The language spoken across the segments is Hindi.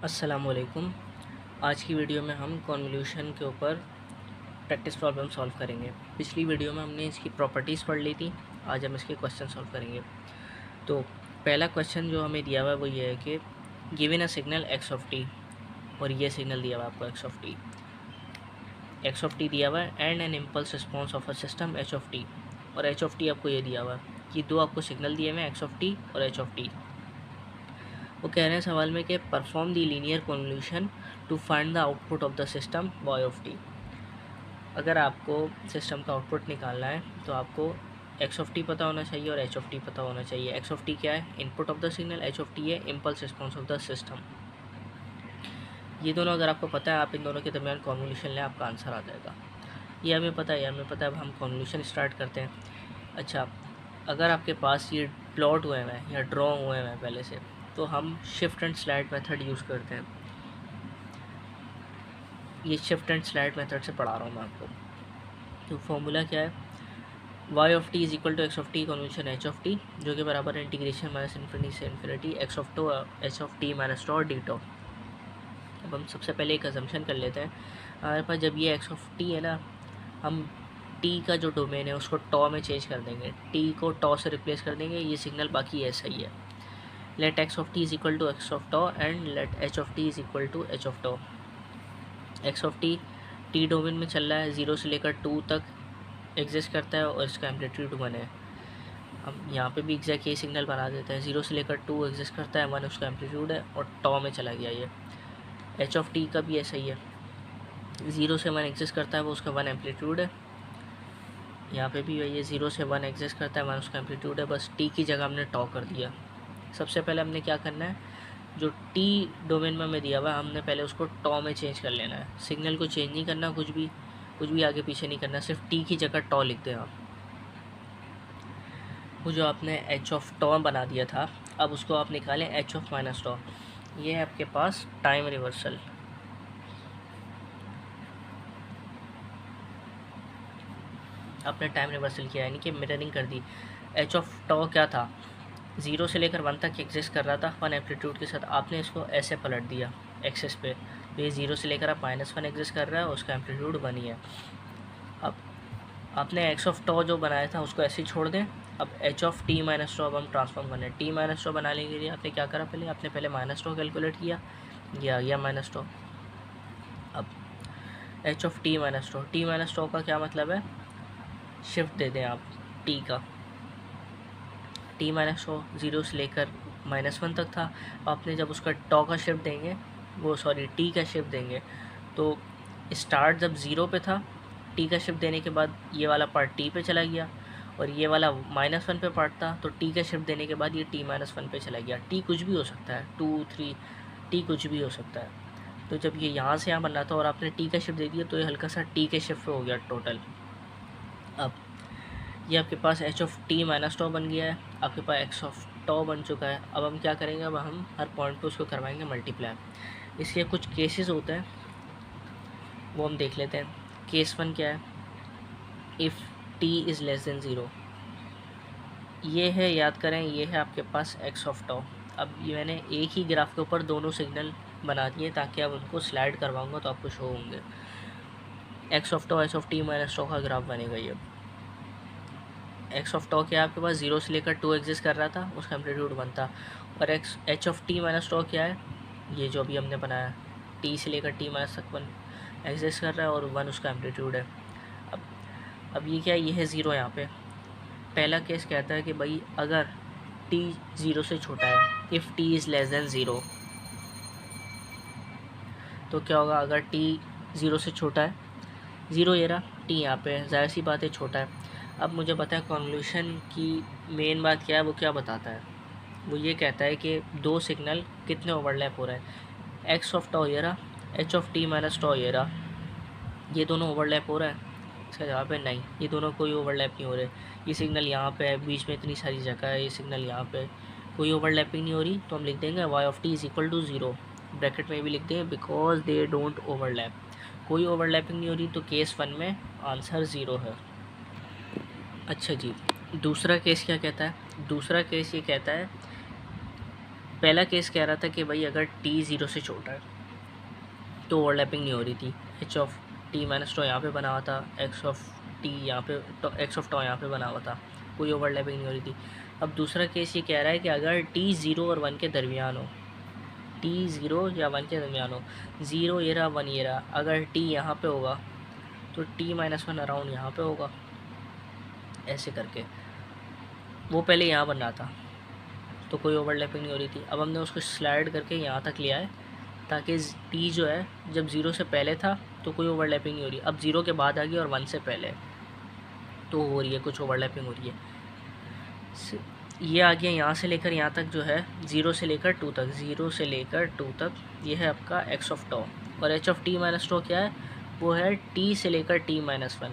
अस्सलाम वालेकुम। आज की वीडियो में हम कॉन्वोल्यूशन के ऊपर प्रैक्टिस प्रॉब्लम सॉल्व करेंगे। पिछली वीडियो में हमने इसकी प्रॉपर्टीज़ पढ़ ली थी, आज हम इसके क्वेश्चन सॉल्व करेंगे। तो पहला क्वेश्चन जो हमें दिया हुआ है वो ये है कि given a signal x of t, और ये सिग्नल दिया हुआ है आपको एक्स ऑफ टी दिया हुआ है and an impulse response of a system H of t, और एच ऑफ टी आपको ये दिया हुआ है कि दो आपको सिग्नल दिए हुए हैं एक्स ऑफ टी और एच ऑफ टी। वो कह रहे हैं सवाल में कि perform the linear convolution to find the output of the system y of t. अगर आपको सिस्टम का आउटपुट निकालना है तो आपको एक्स ऑफ टी पता होना चाहिए और एच ऑफ टी पता होना चाहिए। एक्स ऑफ टी क्या है? Input of the signal. H of T है impulse response of the system. ये दोनों अगर आपको पता है, आप इन दोनों के दरमियान कॉन्वोल्यूशन लें, आपका आंसर आ जाएगा। ये हमें पता है, ये हमें पता है। अब हम कॉन्वोल्यूशन स्टार्ट करते हैं। अच्छा, अगर आपके पास ये प्लॉट हुए हैं या ड्रॉ हुए हैं पहले से, तो हम shift and slide method use करते हैं। ये शिफ्ट एंड स्लाइड मेथड से पढ़ा रहा हूँ मैं आपको। तो फॉर्मूला क्या है? Y of T is equal to x of T convolution H of T, जो कि बराबर है इंटीग्रेशन माइनस इन्फिनिटी से infinity X of two H of T minus tau D tau. अब हम सबसे पहले एक अजम्पशन कर लेते हैं। हमारे पास जब ये एक्स ऑफ टी है ना, हम टी का जो डोमेन है उसको टॉ में चेंज कर देंगे, टी को टॉ से रिप्लेस कर देंगे। ये सिग्नल बाकी ऐसा ही है। Let x of T is equal to x of tau and let h of T is equal to H of tau. X of t domain में चल रहा है, 0 से लेकर 2 तक एग्जिस्ट करता है और इसका एम्पलीट्यूड 1 है। हम यहाँ पे भी एग्जैक्ट ये सिग्नल बना देते हैं। 0 से लेकर 2 एग्जिस्ट करता है, 1 उसका एम्पलीट्यूड है और टॉ में चला गया ये। एच ऑफ टी का भी ऐसा ही है, 0 से 1 एग्जिस्ट करता है, वो उसका 1 एम्पलीट्यूड है। यहाँ पे भी ये 0 से 1 एग्जिस्ट करता है, 1 उसका एम्पलीट्यूड है। बस टी की जगह हमने टॉ कर दिया। सबसे पहले हमने क्या करना है, जो टी डोमेन में हमें दिया हुआ है, हमने पहले उसको टॉ में चेंज कर लेना है। सिग्नल को चेंज नहीं करना, कुछ भी आगे पीछे नहीं करना, सिर्फ टी की जगह टॉ लिख दें आप। वो जो आपने एच ऑफ टॉ बना दिया था, अब उसको आप निकालें एच ऑफ माइनस टॉ। ये है आपके पास टाइम रिवर्सल। आपने टाइम रिवर्सल किया, यानी कि मिररिंग कर दी। एच ऑफ टॉ क्या था? 0 से लेकर 1 तक एग्जिस्ट कर रहा था 1 एम्पलीट्यूड के साथ। आपने इसको ऐसे पलट दिया एक्सेस पे, तो ये 0 से लेकर आप -1 एग्जिस्ट कर रहा है और उसका एम्पलीट्यूड 1 ही है। अब आपने एक्स ऑफ टॉ जो बनाया था उसको ऐसे ही छोड़ दें। अब एच ऑफ टी माइनस टॉ अब हम ट्रांसफॉर्म करना है। टी माइनस टॉ बनाने के लिए आपने क्या करा? आपने पहले माइनस टॉ कैलकुलेट किया, ये आ गया माइनस टॉ। अब H of T minus tau का क्या मतलब है? शिफ्ट दे दें आप टी का। टी माइनस टॉ 0 से लेकर -1 तक था। आपने जब उसका टॉ का शिफ्ट देंगे, टी का शिफ्ट देंगे, तो स्टार्ट जब 0 पे था, टी का शिफ्ट देने के बाद ये वाला पार्ट टी पे चला गया, और ये वाला -1 पे पार्ट था, तो टी का शिफ्ट देने के बाद ये t-1 पे चला गया। टी कुछ भी हो सकता है, 2 3 टी कुछ भी हो सकता है। तो जब ये यहाँ से यहाँ बन रहा था और आपने टी का शिफ्ट दे दिया, तो ये हल्का सा टी के शिफ्ट हो गया टोटल। अब ये आपके पास एच ऑफ टी माइनस टॉ बन गया है, आपके पास एक्स ऑफ टॉ बन चुका है। अब हम क्या करेंगे, अब हम हर पॉइंट पे उसको करवाएंगे मल्टीप्लाई। इसके कुछ केसेस होते हैं, वो हम देख लेते हैं। केस 1 क्या है? If T is less than 0। ये है, याद करें, ये है आपके पास एक्स ऑफ टॉ। अब ये मैंने एक ही ग्राफ के ऊपर दोनों सिग्नल बना दिए ताकि अब उनको स्लाइड करवाऊँगा तो आपको शो होंगे। X of tau H of T minus tau का ग्राफ बनेगा ये। एक्स ऑफ टॉ क्या है आपके पास? 0 से लेकर 2 एग्जिस्ट कर रहा था, उसका एम्पलीट्यूड 1 था। और एच ऑफ टी माइनस टॉ क्या है? ये जो अभी हमने बनाया, टी से लेकर टी माइनस तक 1 एग्जिस्ट कर रहा है और 1 उसका एम्पलीट्यूड है। अब ये क्या है? ये है 0 यहाँ पे। पहला केस कहता है कि भाई अगर टी 0 से छोटा है, if T is less than 0, तो क्या होगा? अगर टी 0 से छोटा है, 0 ये रहा, टी यहाँ पे है, ज़ाहिर सी बात है छोटा है। अब मुझे पता है कॉन्वोल्यूशन की मेन बात क्या है, वो क्या बताता है? वो ये कहता है कि दो सिग्नल कितने ओवरलैप हो रहे हैं। एक्स ऑफ टॉ ये रहा, एच ऑफ टी माइनस टॉ ये रहा, ये दोनों ओवरलैप हो रहा है? इसका जवाब है नहीं, ये दोनों कोई ओवरलैप नहीं हो रहे। ये सिग्नल यहाँ पे है, बीच में इतनी सारी जगह है, ये सिग्नल यहाँ पे, कोई ओवरलैपिंग नहीं हो रही। तो हम लिख देंगे y of t is equal to 0, bracket में भी लिख दें बिकॉज दे डोंट ओवरलैप। कोई ओवरलैपिंग नहीं हो रही, तो केस 1 में आंसर 0 है। अच्छा जी, दूसरा केस क्या कहता है? दूसरा केस ये कहता है पहला केस कह रहा था कि भाई अगर टी 0 से छोटा है तो ओवरलैपिंग नहीं हो रही थी, h of T minus tau यहाँ पर बना हुआ था, एक्स ऑफ टी यहाँ पे, एक्स ऑफ टो यहाँ पे बना हुआ था, कोई ओवरलैपिंग नहीं हो रही थी। अब दूसरा केस ये कह रहा है कि अगर टी 0 और 1 के दरमियान हो, टी 0 या 1 के दरमियान हो, 0 ये रहा 1 ये रहा, अगर टी यहाँ पे होगा तो टी माइनस 1 अराउंड यहाँ पे होगा, ऐसे करके। वो पहले यहाँ बन रहा था तो कोई ओवरलैपिंग नहीं हो रही थी। अब हमने उसको स्लाइड करके यहाँ तक लिया है ताकि टी जो है जब 0 से पहले था तो कोई ओवरलैपिंग नहीं हो रही, अब 0 के बाद आ गई और 1 से पहले तो हो रही है, कुछ ओवरलैपिंग हो रही है। ये आ गया यहाँ से लेकर यहाँ तक जो है 0 से लेकर 2 तक, 0 से लेकर 2 तक ये है आपका एक्स ऑफ टो, और h of T minus tau क्या है, वो है टी से लेकर टी माइनस 1,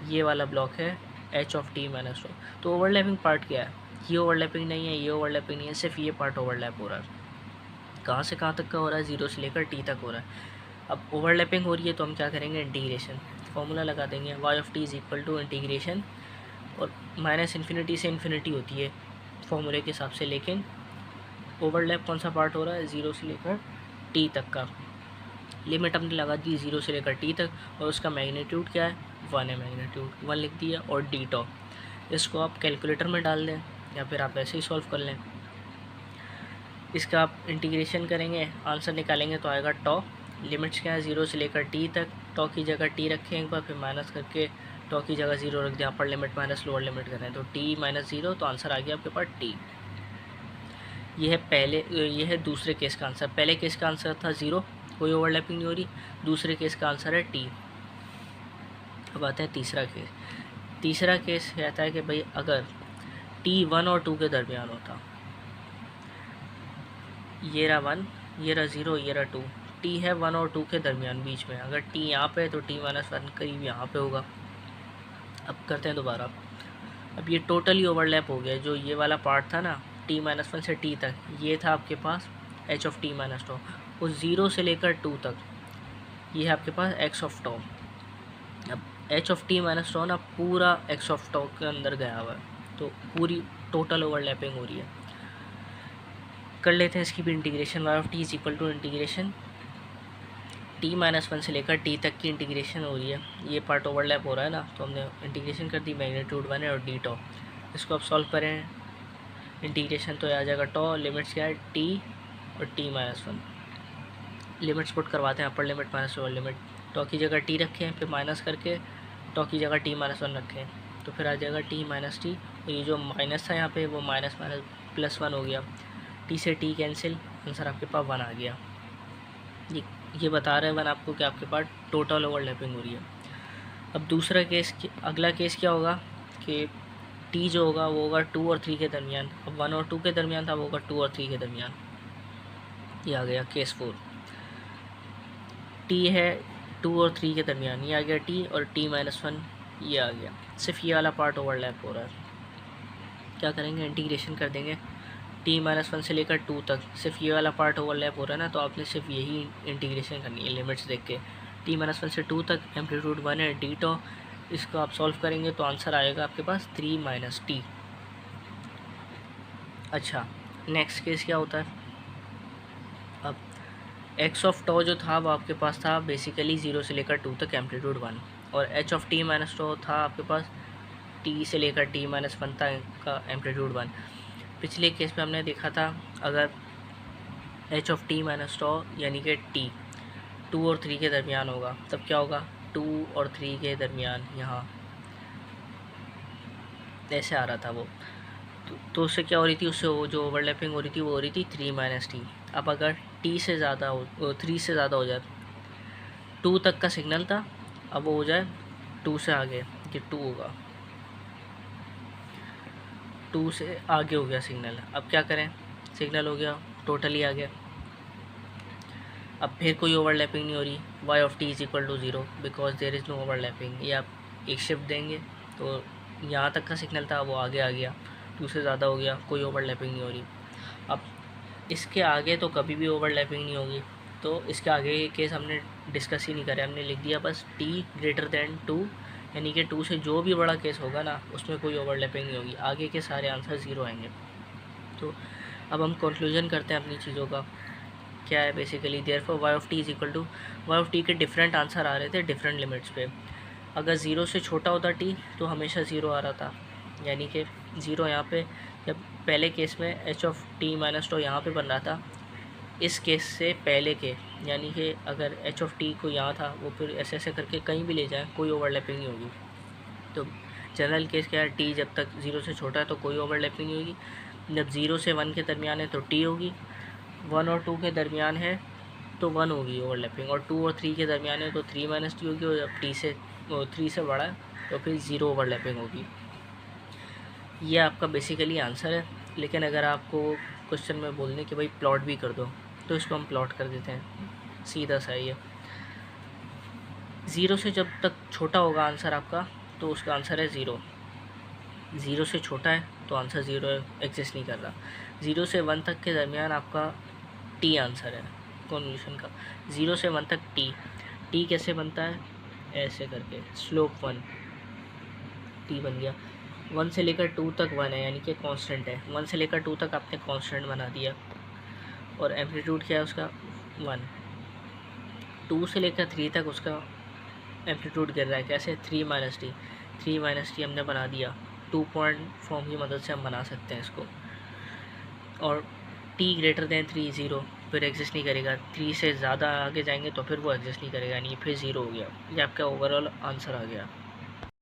ये वाला ब्लॉक है h of T minus tau. तो ओवरलैपिंग पार्ट क्या है, ये ओवरलैपिंग नहीं है, ये ओवरलैपिंग नहीं है, सिर्फ ये पार्ट ओवरलैप हो रहा है। कहाँ से कहाँ तक का हो रहा है, 0 से लेकर टी तक हो रहा है। अब ओवरलैपिंग हो रही है तो हम क्या करेंगे, इंटीग्रेशन, फॉर्मूला लगा देंगे, y of t is equal to integration, और माइनस इन्फिनिटी से इन्फिनिटी होती है फॉर्मूले के हिसाब से, लेकिन ओवरलैप कौन सा पार्ट हो रहा है, 0 से लेकर टी तक का। लिमिट हमने लगा दी 0 से लेकर टी तक, और उसका मैग्नीट्यूड क्या है, 1 है, मैग्नीट्यूड 1 लिख दिया, और डी टॉ इसको आप कैलकुलेटर में डाल दें या फिर आप ऐसे ही सॉल्व कर लें। इसका आप इंटीग्रेशन करेंगे, आंसर निकालेंगे तो आएगा टॉ, लिमिट्स क्या है 0 से लेकर टी तक, टॉ की जगह टी रखें एक बार, फिर माइनस करके टॉ की जगह 0 रख दें, अपर लिमिट माइनस लोअर लिमिट करें तो टी माइनस 0, तो आंसर आ गया आपके पास टी। ये है दूसरे केस का आंसर। पहले केस का आंसर था 0, कोई ओवरलैपिंग नहीं हो रही, दूसरे केस का आंसर है टी। अब आते हैं तीसरा केस। तीसरा केस कहता है कि भाई अगर टी 1 और 2 के दरमियान होता, ये रहा 1, ये रहा 0, ये रहा 2, टी है 1 और 2 के दरमियान बीच में, अगर टी यहाँ पे है तो टी माइनस 1 करीब यहाँ पे होगा। अब करते हैं दोबारा। अब ये टोटली ओवरलैप हो गया, जो ये वाला पार्ट था ना टी माइनस 1 से टी तक, ये था आपके पास H of T minus tau, उस 0 से लेकर 2 तक ये है आपके पास एक्स ऑफ टो। अब H of T minus tau ना पूरा एक्स ऑफ टो के अंदर गया हुआ है, तो पूरी टोटल ओवरलैपिंग हो रही है। कर लेते हैं इसकी भी integration, y of T is equal to integration t minus 1 से लेकर टी तक की इंटीग्रेशन हो रही है, ये पार्ट ओवरलैप हो रहा है ना, तो हमने इंटीग्रेशन कर दी, मैग्नीट्यूड 1 है और डी टॉ। इसको आप सॉल्व करें इंटीग्रेशन तो आ जाएगा टॉ, लिमिट्स क्या है टी और टी माइनस 1, लिमिट्स पुट करवाते हैं, upper limit minus lower limit, tau की जगह टी रखें, फिर माइनस करके टॉ की जगह टी माइनस 1 रखें, तो फिर आ जाएगा टी माइनस टी, और ये जो माइनस था यहाँ पे वो माइनस माइनस प्लस 1 हो गया, टी से टी कैंसिल, आंसर आपके पास 1 आ गया। ये बता रहे हैं 1 आपको कि आपके पास टोटल ओवरलैपिंग हो रही है। अब दूसरा केस, अगला केस क्या होगा कि टी जो होगा वो होगा 2 और 3 के दरमियान, अब 1 और 2 के दरमियान था, वो होगा 2 और 3 के दरमियान, ये आ गया केस 4। टी है 2 और 3 के दरमियान, ये आ गया टी, और टी माइनस 1 ये आ गया, सिर्फ ये वाला पार्ट ओवरलैप हो रहा है। क्या करेंगे, इंटीग्रेशन कर देंगे टी माइनस 1 से लेकर 2 तक, सिर्फ ये वाला पार्ट ओवरलैप हो रहा है ना, तो आपने सिर्फ यही इंटीग्रेशन करनी है लिमिट्स देख के। टी माइनस 1 से 2 तक, एम्पलीट्यूड 1 है, डी टॉ, इसको आप सॉल्व करेंगे तो आंसर आएगा आपके पास 3 माइनस टी। अच्छा, नेक्स्ट केस क्या होता है, अब एक्स ऑफ टॉ जो था वो आपके पास था बेसिकली 0 से लेकर 2 तक, एम्पलीट्यूड 1, और एच ऑफ टी माइनस टॉ था आपके पास टी से लेकर टी माइनस 1 तक का, एम्पलीट्यूड 1। पिछले केस में हमने देखा था अगर एच ऑफ टी माइनस टॉ यानी कि टी 2 और 3 के दरमियान होगा, तब क्या होगा, 2 और 3 के दरमियान यहाँ ऐसे आ रहा था वो, तो उससे क्या हो रही थी, उससे वो जो ओवरलैपिंग हो रही थी वो हो रही थी 3 माइनस टी। अब अगर टी से ज़्यादा हो, 3 से ज़्यादा हो जाए, 2 तक का सिग्नल था, अब वो हो जाए 2 से आगे, कि 2 होगा, 2 से आगे हो गया सिग्नल। अब क्या करें, सिग्नल हो गया टोटली आ गया, अब फिर कोई ओवरलैपिंग नहीं हो रही, y of T is equal to 0 because there is no overlapping. ये आप एक शिफ्ट देंगे तो यहाँ तक का सिग्नल था वो आगे आ गया, 2 से ज़्यादा हो गया, कोई ओवरलैपिंग नहीं हो रही। अब इसके आगे तो कभी भी ओवरलैपिंग नहीं होगी, तो इसके आगे के केस हमने डिस्कस ही नहीं करे, हमने लिख दिया बस t ग्रेटर दैन 2, यानी कि 2 से जो भी बड़ा केस होगा ना उसमें कोई ओवरलैपिंग नहीं होगी, आगे के सारे आंसर 0 आएंगे। तो अब हम कंक्लूजन करते हैं अपनी चीज़ों का। क्या है basically, therefore y of t is equal to, y of t के डिफरेंट आंसर आ रहे थे डिफरेंट लिमिट्स पे। अगर ज़ीरो से छोटा होता टी तो हमेशा ज़ीरो आ रहा था, यानी कि ज़ीरो यहाँ पे, जब पहले केस में h of T minus tau यहाँ पे बन रहा था, इस केस से पहले के, यानी कि अगर एच ऑफ टी को यहाँ था वो फिर ऐसे ऐसे करके कहीं भी ले जाए कोई ओवरलैपिंग नहीं होगी। तो जनरल केस क्या है, टी जब तक ज़ीरो से छोटा है तो कोई ओवरलैपिंग नहीं होगी, जब ज़ीरो से वन के दरमियान है तो टी होगी, वन और टू के दरमियान है तो वन होगी ओवरलैपिंग, और टू और थ्री के दरमियान है तो थ्री माइनस टी होगी, और जब टी से थ्री से बड़ा है तो फिर ज़ीरो ओवरलैपिंग होगी। ये आपका बेसिकली आंसर है। लेकिन अगर आपको क्वेश्चन में बोलने कि भाई प्लॉट भी कर दो, तो इसको हम प्लॉट कर देते हैं, सीधा सा ये। ज़ीरो से जब तक छोटा होगा आंसर आपका तो उसका आंसर है ज़ीरो, ज़ीरो से छोटा है तो आंसर ज़ीरो एग्जिस्ट नहीं कर रहा। ज़ीरो से वन तक के दरमियान आपका टी आंसर है कॉन्वोल्यूशन का। ज़ीरो से वन तक टी, टी कैसे बनता है, ऐसे करके स्लोप वन, टी बन गया। वन से लेकर टू तक वन है, यानी कि कांस्टेंट है, वन से लेकर टू तक आपने कांस्टेंट बना दिया, और एम्पलीट्यूड क्या है उसका, वन। टू से लेकर थ्री तक उसका एम्पलीट्यूड गिर रहा है, कैसे, three minus T, three minus T हमने बना दिया, टू पॉइंट फॉर्म की मदद से हम बना सकते हैं इसको। और T greater than three zero, फिर एग्जिस्ट नहीं करेगा, थ्री से ज़्यादा आगे जाएंगे तो फिर वो एग्जिस्ट नहीं करेगा, यानी फिर ज़ीरो हो गया। ये आपका ओवरऑल आंसर आ गया।